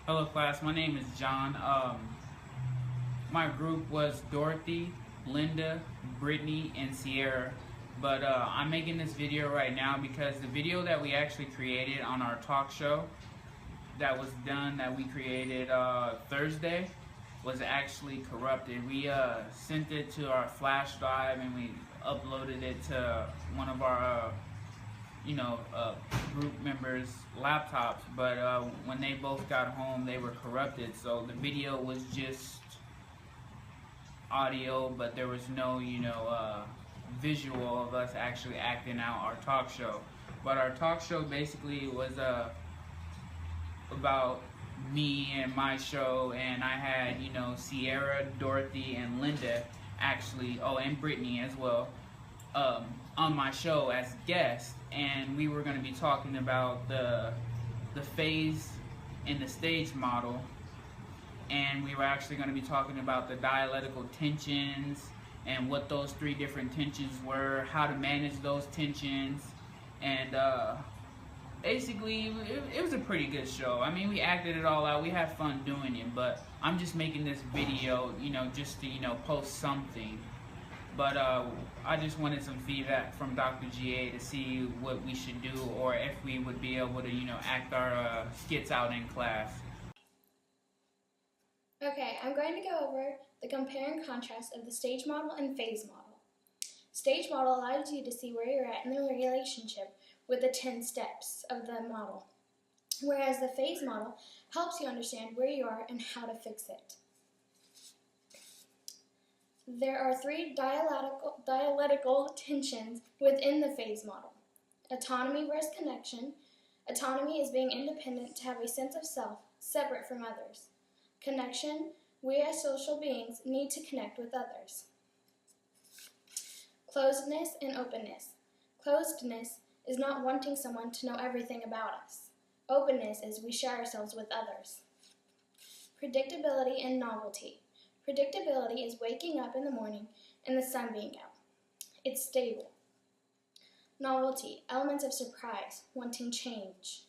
Hello class, my name is John. My group was Dorothy, Linda, Brittany, and Sierra. But I'm making this video right now because the video that we actually created on our talk show that was done, that we created Thursday, was actually corrupted. We sent it to our flash drive and we uploaded it to one of our group members' laptops, but when they both got home, they were corrupted. So the video was just audio, but there was no, visual of us actually acting out our talk show. But our talk show basically was about me and my show, and I had, Sierra, Dorothy, and Linda actually, oh, and Brittany as well, on my show as guests, and we were going to be talking about the phase and the stage model, and we were actually going to be talking about the dialectical tensions and what those three different tensions were, how to manage those tensions, and basically it was a pretty good show. I mean, we acted it all out, we had fun doing it, but I'm just making this video, just to, post something. But I just wanted some feedback from Dr. GA to see what we should do, or if we would be able to, act our skits out in class. Okay, I'm going to go over the compare and contrast of the stage model and phase model. Stage model allows you to see where you're at in the relationship with the 10 steps of the model, whereas the phase model helps you understand where you are and how to fix it. There are three dialectical tensions within the phase model. Autonomy versus connection. Autonomy is being independent to have a sense of self, separate from others. Connection. We as social beings need to connect with others. Closedness and openness. Closedness is not wanting someone to know everything about us. Openness is we share ourselves with others. Predictability and novelty. Predictability is waking up in the morning and the sun being out. It's stable. Novelty, elements of surprise, wanting change.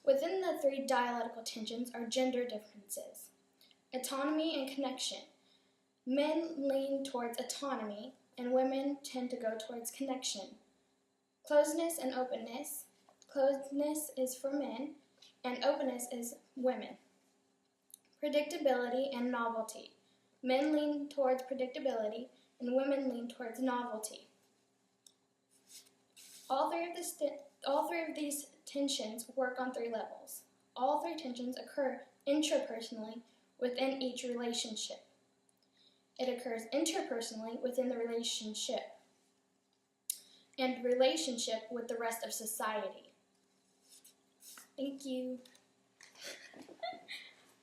Within the three dialectical tensions are gender differences. Autonomy and connection. Men lean towards autonomy and women tend to go towards connection. Closeness and openness. Closeness is for men and openness is women. Predictability and novelty. Men lean towards predictability and women lean towards novelty. All three of these tensions work on three levels. All three tensions occur intrapersonally within each relationship. It occurs interpersonally within the relationship and relationship with the rest of society. Thank you.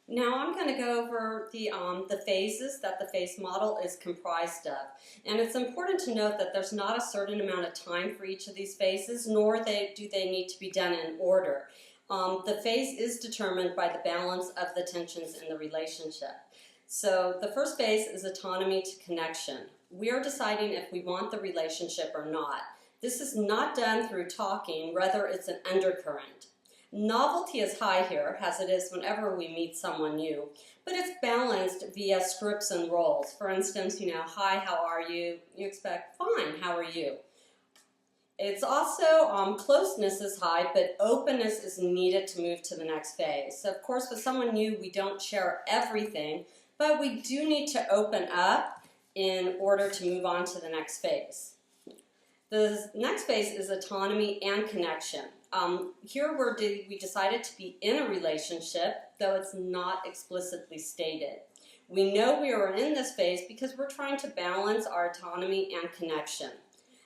Now I'm going to go over the phases that the phase model is comprised of. And it's important to note that there's not a certain amount of time for each of these phases, nor do they need to be done in order. The phase is determined by the balance of the tensions in the relationship. So the first phase is autonomy to connection. We are deciding if we want the relationship or not. This is not done through talking, rather it's an undercurrent. Novelty is high here, as it is whenever we meet someone new, but it's balanced via scripts and roles. For instance, hi, how are you? You expect, fine, how are you? It's also, closeness is high, but openness is needed to move to the next phase. So of course, with someone new, we don't share everything, but we do need to open up in order to move on to the next phase. The next phase is autonomy and connection. Here we decided to be in a relationship, though it's not explicitly stated. We know we are in this phase because we're trying to balance our autonomy and connection.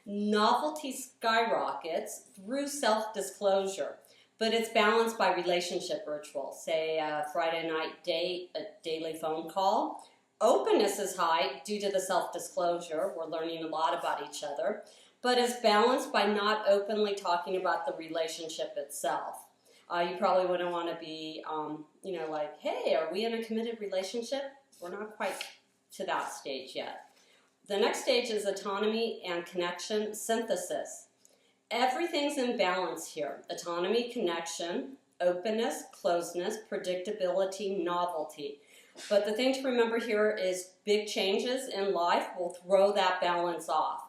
Novelty skyrockets through self-disclosure, but it's balanced by relationship rituals, say a Friday night date, a daily phone call. Openness is high due to the self-disclosure. We're learning a lot about each other, but is balanced by not openly talking about the relationship itself. You probably wouldn't want to be, like, hey, are we in a committed relationship? We're not quite to that stage yet. The next stage is autonomy and connection synthesis. Everything's in balance here. Autonomy, connection, openness, closeness, predictability, novelty. But the thing to remember here is big changes in life will throw that balance off.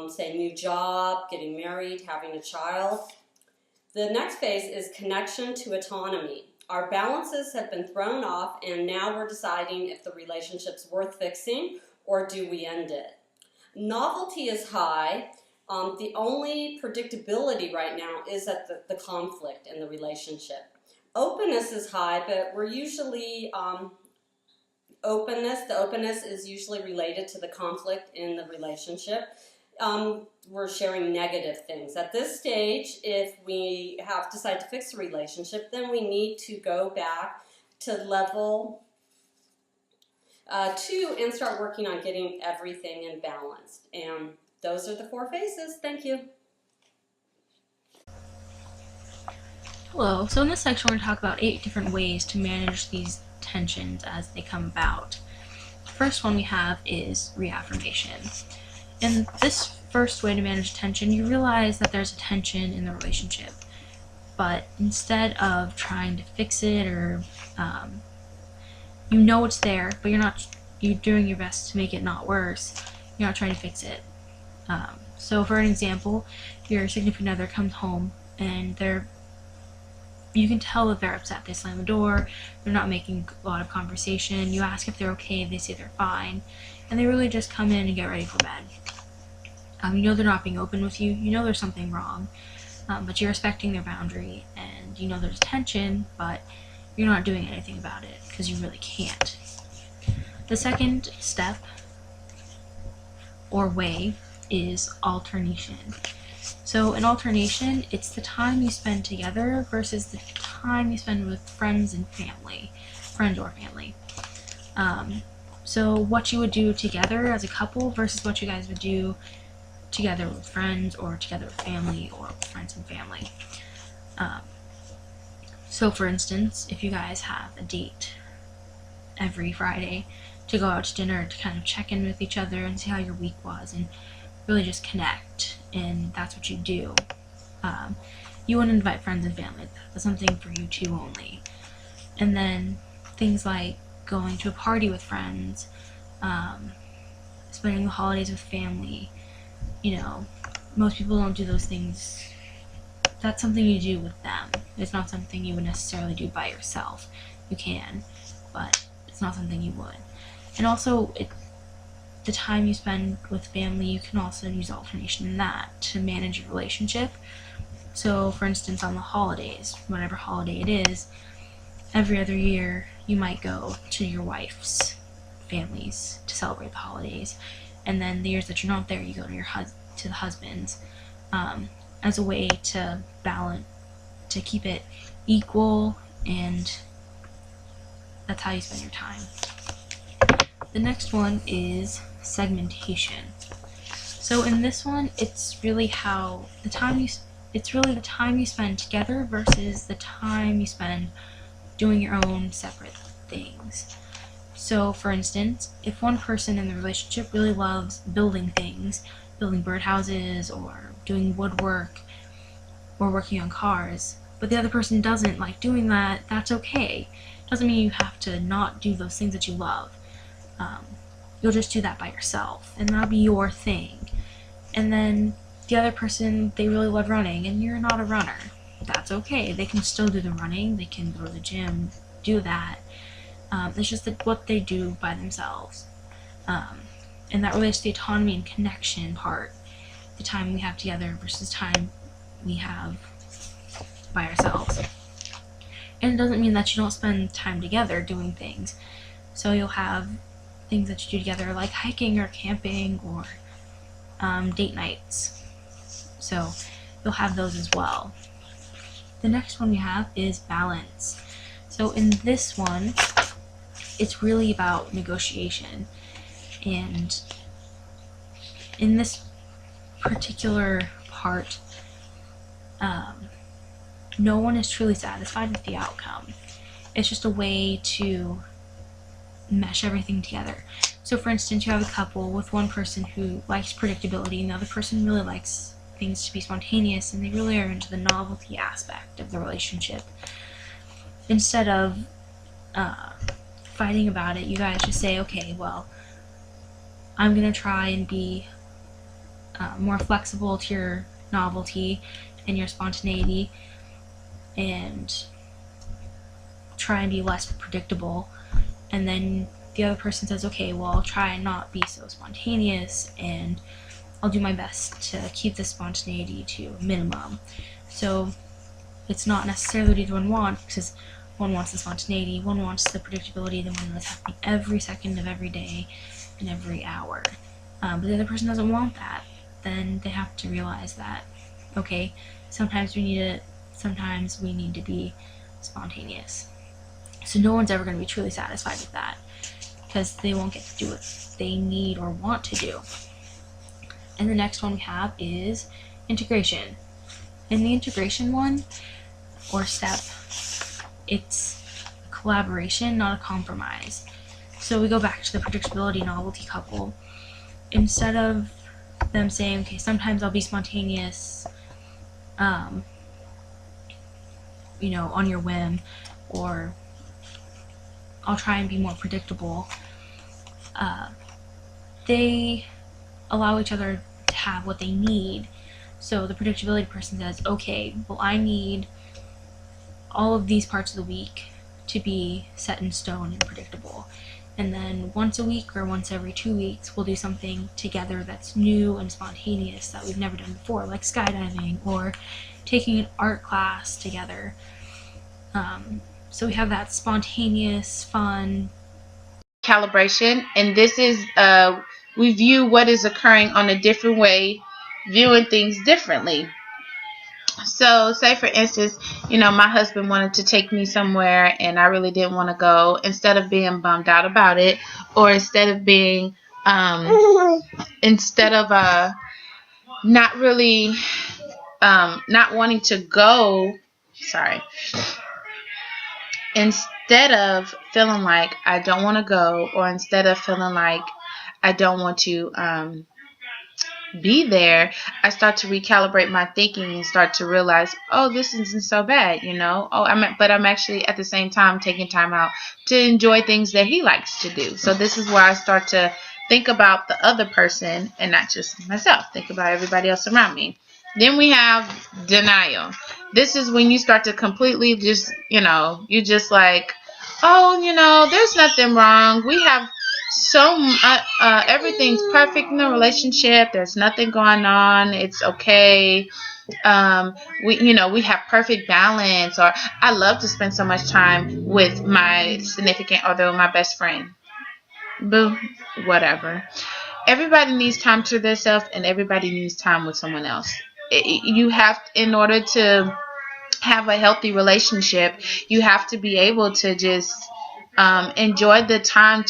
Say new job, getting married, having a child. The next phase is connection to autonomy. Our balances have been thrown off, and now we're deciding if the relationship's worth fixing or do we end it. Novelty is high. The only predictability right now is at the conflict in the relationship. Openness is high, but we're usually the openness is usually related to the conflict in the relationship. We're sharing negative things. At this stage, if we have decided to fix a relationship, then we need to go back to level 2 and start working on getting everything in balance. And those are the 4 phases. Thank you. Hello, so in this section we're going to talk about 8 different ways to manage these tensions as they come about. The first one we have is reaffirmation. In this first way to manage tension, you realize that there's a tension in the relationship, but instead of trying to fix it or you know it's there, but you're doing your best to make it not worse, you're not trying to fix it. So for an example, your significant other comes home and you can tell that they're upset. They slam the door, they're not making a lot of conversation. You ask if they're okay, they say they're fine, and they really just come in and get ready for bed. You know they're not being open with you, you know there's something wrong, but you're respecting their boundary, and you know there's tension, but you're not doing anything about it because you really can't. The second step or way is alternation. So in alternation, it's the time you spend together versus the time you spend with friends or family. So what you would do together as a couple versus what you guys would do together with friends or together with family or friends and family. So for instance, if you guys have a date every Friday to go out to dinner to kind of check in with each other and see how your week was and really just connect, and that's what you do. You wouldn't invite friends and family. That's something for you two only. And then things like going to a party with friends, spending the holidays with family, you know, most people don't do those things. That's something you do with them. It's not something you would necessarily do by yourself. You can, but it's not something you would. And also, the time you spend with family, you can also use alternation in that to manage your relationship. So for instance, on the holidays, whatever holiday it is, every other year you might go to your wife's families to celebrate the holidays, and then the years that you're not there, you go to the husband's, as a way to balance, to keep it equal, and that's how you spend your time. The next one is segmentation. So in this one, it's really the time you spend together versus the time you spend doing your own separate things. So for instance, if one person in the relationship really loves building things, building birdhouses or doing woodwork or working on cars, but the other person doesn't like doing that, that's okay. Doesn't mean you have to not do those things that you love. You'll just do that by yourself, and that'll be your thing. And then the other person, they really love running, and you're not a runner. That's okay. They can still do the running. They can go to the gym, do that. It's just what they do by themselves. And that relates to the autonomy and connection part. The time we have together versus time we have by ourselves. And it doesn't mean that you don't spend time together doing things. So you'll have things that you do together like hiking or camping or date nights. So you'll have those as well. The next one we have is balance. So in this one, it's really about negotiation. And in this particular part, no one is truly satisfied with the outcome. It's just a way to mesh everything together. So for instance, you have a couple with one person who likes predictability and the other person really likes things to be spontaneous, and they really are into the novelty aspect of the relationship. instead of fighting about it, you guys just say, okay, well, I'm gonna try and be more flexible to your novelty and your spontaneity, and try and be less predictable. And then the other person says, okay, well, I'll try and not be so spontaneous, and I'll do my best to keep the spontaneity to a minimum. So it's not necessarily what either one wants, because one wants the spontaneity, one wants the predictability, the one that's happening every second of every day and every hour. But the other person doesn't want that. Then they have to realize that, okay, sometimes we need it, sometimes we need to be spontaneous. So no one's ever going to be truly satisfied with that, because they won't get to do what they need or want to do. And the next one we have is integration. In the integration one, or step, it's a collaboration, not a compromise. So we go back to the predictability novelty couple. Instead of them saying, okay, sometimes I'll be spontaneous, on your whim, or I'll try and be more predictable, they allow each other to have what they need. So the predictability person says, okay, well, I need all of these parts of the week to be set in stone and predictable. And then once a week or once every 2 weeks, we'll do something together that's new and spontaneous that we've never done before, like skydiving or taking an art class together. So we have that spontaneous, fun calibration, and this is we view what is occurring on a different way, viewing things differently. So say for instance, my husband wanted to take me somewhere and I really didn't want to go. Instead of being bummed out about it, or instead of being not really not wanting to go, instead of feeling like I don't want to go, or instead of feeling like I don't want to be there, I start to recalibrate my thinking and start to realize, oh, this isn't so bad, but I'm actually at the same time taking time out to enjoy things that he likes to do. So this is where I start to think about the other person and not just myself, think about everybody else around me. Then we have denial. This is when you start to completely just, you're just like, oh, there's nothing wrong. We have everything's perfect in the relationship. There's nothing going on. It's okay. We have perfect balance. Or I love to spend so much time with my significant other, my best friend. Boo, whatever. Everybody needs time to themselves, and everybody needs time with someone else. You have, in order to have a healthy relationship, you have to be able to just enjoy the time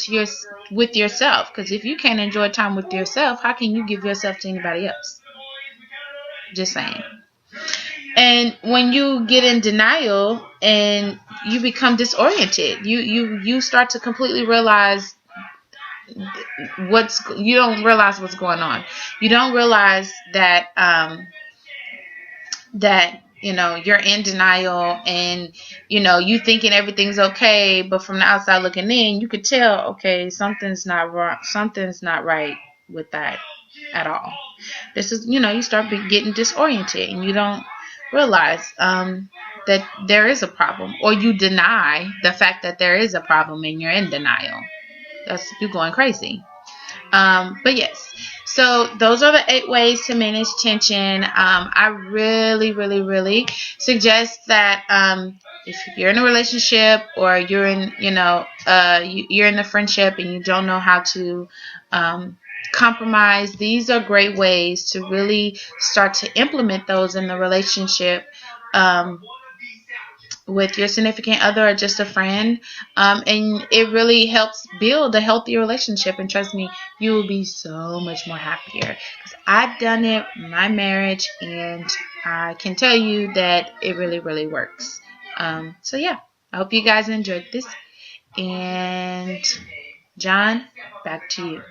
with yourself. Because if you can't enjoy time with yourself, how can you give yourself to anybody else? Just saying. And when you get in denial and you become disoriented, you start to completely realize you don't realize what's going on. You don't realize that you're in denial, and you thinking everything's okay, but from the outside looking in, you could tell, okay, something's not wrong, something's not right with that at all. This is, you start getting disoriented, and you don't realize that there is a problem, or you deny the fact that there is a problem, and you're in denial. You're going crazy. But yes, so those are the 8 ways to manage tension. I really, really, really suggest that if you're in a relationship, or you're in, you're in a friendship and you don't know how to compromise, these are great ways to really start to implement those in the relationship. With your significant other or just a friend, and it really helps build a healthy relationship. And trust me, you will be so much more happier, because I've done it in my marriage, and I can tell you that it really, really works. So yeah, I hope you guys enjoyed this, and John, back to you.